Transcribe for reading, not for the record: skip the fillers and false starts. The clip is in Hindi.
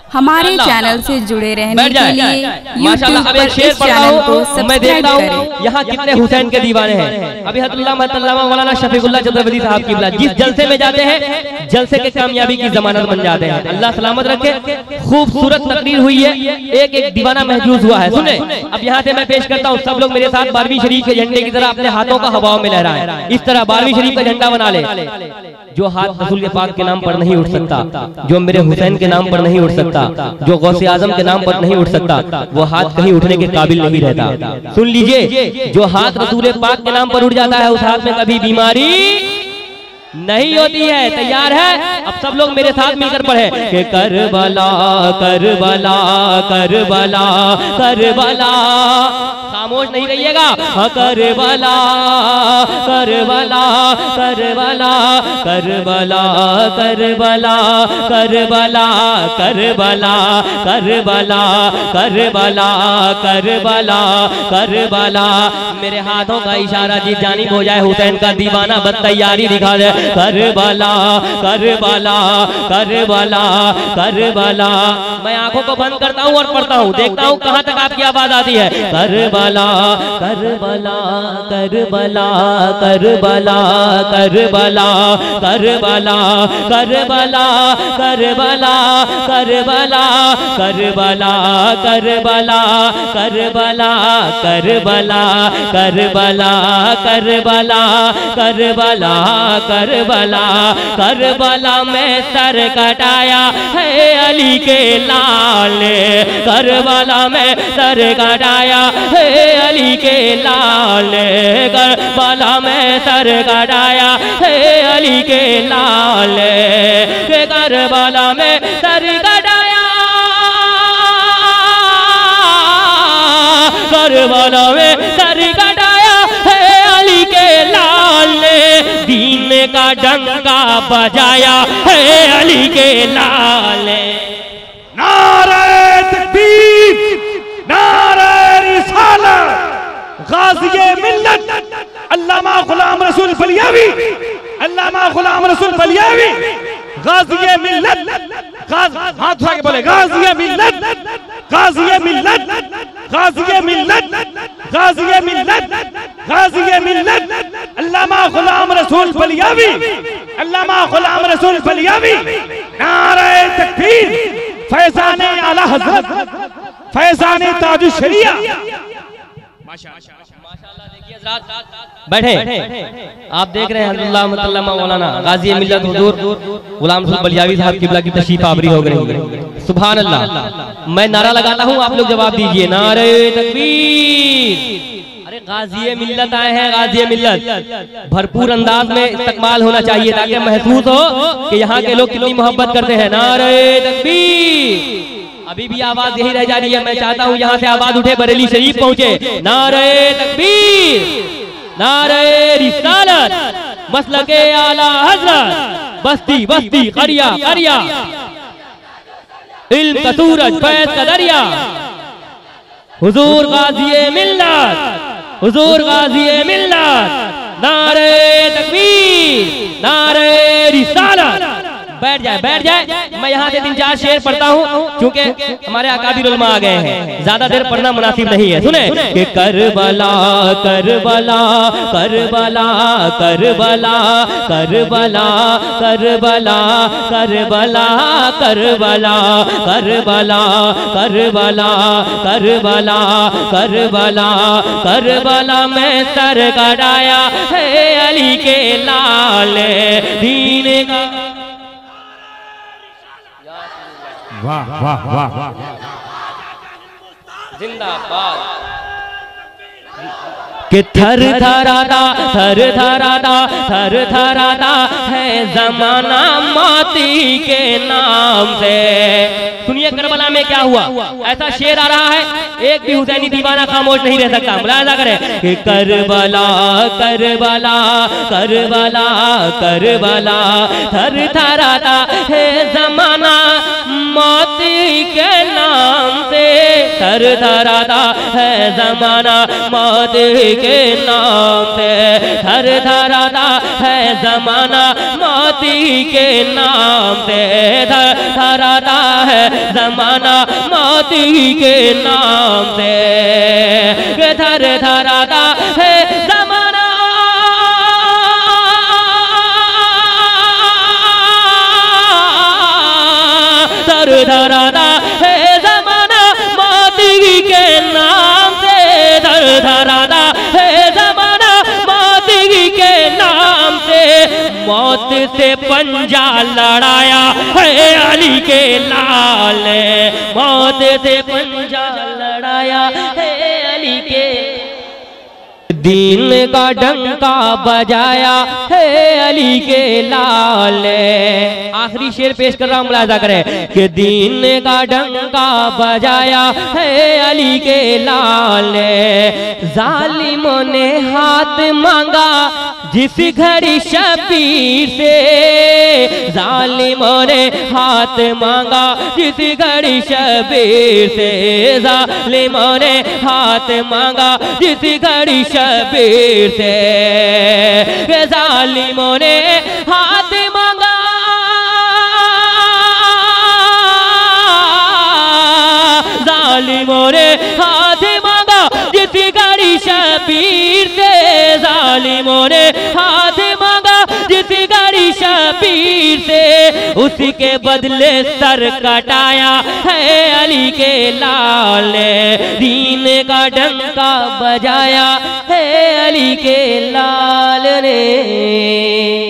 हमारे चैनल से जुड़े रहने के लिए माशाल्लाह अब एक शेर पढ़ता हूँ, मैं देखता हूँ यहाँ कितने हुसैन के दीवाने हैं। अभी मौलाना शफीकुल्लाह चतुर्वेदी साहब किबला जिस जलसे में जाते हैं, जलसे के कामयाबी की जमानत बन जाते हैं। अल्लाह सलामत रखे। खूबसूरत तकरीर हुई है, एक एक दीवाना महजूज हुआ है। सुने, अब यहाँ से मैं पेश करता हूँ, सब लोग मेरे साथ 12वीं शरीफ के झंडे की तरह अपने हाथों का हवाओं में लहराएं। इस तरह 12वीं शरीफ का झंडा बना ले। जो हाथ रसूल के पाक के नाम पर नहीं उठ सकता, जो मेरे हुसैन के नाम पर नहीं उठ सकता, जो गौसे आजम के नाम पर नहीं उठ सकता, वो हाथ कहीं उठने के काबिल नहीं रहता। सुन लीजिए, जो हाथ रसूल पाक के नाम पर उठ जाता है, उस हाथ में कभी बीमारी नहीं होती है। तैयार है? अब सब लोग मेरे साथ मिलकर पढ़े कि करबला करबला करबला करबला। खामोश नहीं रहिएगा। Karbala Karbala Karbala Karbala Karbala Karbala Karbala Karbala Karbala Karbala Karbala. मेरे हाथों का इशारा जिस जानिब हो जाए, हुसैन का दीवाना बद तैयारी दिखा दे। करबला करबला करबला करबला। मैं आंखों को बंद करता हूँ और पढ़ता हूँ, देखता हूँ कहाँ तक आपकी आवाज आती है। करबला करबला करबला करबला करबला करबला करबला करबला करबला करबला करबला करबला करबला करबला करबला करबला करबला करबला में सर कटाया है अली के लाल ने। करबला में सर कटाया है अली के लाल ने। करबला में सर कटाया है अली के लाल ने। करबला में सर कटाया, करबला में सर कटाया है अली के लाल ने। दीन का डंका बजाया है अली के लाल ने। नारे तकबीर, नारे रिसालत, गाज़िए मिल्लत अल्लामा गुलाम रसूल बलियावी, अल्लामा गुलाम रसूल बलियावी, गाज़िए मिल्लत। हाथ उठा के बोले गाज़िए मिल्लत, गाज़िए मिल्लत, गाज़िए मिल्लत, गाज़िए मिल्लत, गाज़िए मिल्लत अल्लामा गुलाम रसूल बलियावी, अल्लामा गुलाम रसूल बलियावी। नारे तकबीर, फैज़ाने आला हज़रत, फैज़ाने ताजुश शरिया। बैठे, आप देख रहे हैं अल्लाह मौलाना गाज़ी मिल्लत हुजूर गुलाम रसूल बलियावी साहब किबला की तशरीफ आवरी हो गई। सुभान अल्लाह। मैं नारा लगाता हूँ, आप लोग जवाब दीजिए। नारे तकबीर। अरे गाज़ी मिल्लत आए हैं, गाज़ी मिल्लत। भरपूर अंदाज में इस्तकबाल होना चाहिए ताकि महसूस हो कि यहाँ के लोग कितनी मोहब्बत करते हैं। नारे तकबीर। अभी भी आवाज यही रह जा रही है। मैं चाहता हूँ यहाँ से आवाज उठे, बरेली शरीफ पहुंचे। नारे तकबीर, नारे रिसालत, मसलके आला हज़रत, बस्ती बस्ती करिया करिया, इल्म का सूरज फैज़ का दरिया, हुजूर गाज़ी मिल्लत, हुजूर गाज़ी मिल्लत। नारे तकबीर, नारे रिसालत। बैठ जाए, बैठ जाए। मैं यहाँ से 3-4 शेर पढ़ता हूँ क्योंकि हमारे अकाबिर उलमा आ गए हैं, ज्यादा देर पढ़ना मुनासिब नहीं है। सुने कि करबला करबला करबला करबला करबला करबला करबला करबला करबला करबला करबला करबला करबला में सर कटाया है अली के लाल दीन का। वाह वाह वाह वाह, जिंदाबाद। कि थर थराता थर थराता थर थराता है जमाना मोती के नाम से। सुनिए करबला में क्या हुआ। ऐसा शेर आ रहा है, एक भी हुसैनी दीवाना खामोश नहीं रह सकता। मुलाहिजा करें कि करबला करबला करबला करबला थर थराता है जमाना मोती के नाम से। थर थराता है जमाना मौत के नाम से, थर थराता है जमाना मौत के नाम से, थर थराता है जमाना मौत के नाम से, थर थराता है जमाना थर थराता है जमाना मौत के नाम से, थर थराता है जमाना मौत के नाम से, मौत से पंजा लड़ाया है अली के लाल ने, मौत से पंजा लड़ाया है अली के, दीन का डंका बजाया है अली के लाल ने। आखिरी शेर पेश कर रहा हूं, मुलाहिजा करें कि दीन का डंका बजाया है अली के लाल ने, जालिमों ने हाथ मांगा जिस घड़ी शबीर से, जालिमों ने हाथ मांगा जिस घड़ी शबीर से, जालिमों ने हाथ मांगा जिस घड़ी शबीर से, जालिमों ने हाथ मांगा जालिमों ने हाथ मांगा जिस घड़ी शबीर से, जालिमों ने हाथ मांगा जिस घड़ी शबीर से, उसके बदले सर कटाया है अली के लाल ने, दीन का डंका बजाया है अली के लाल ने।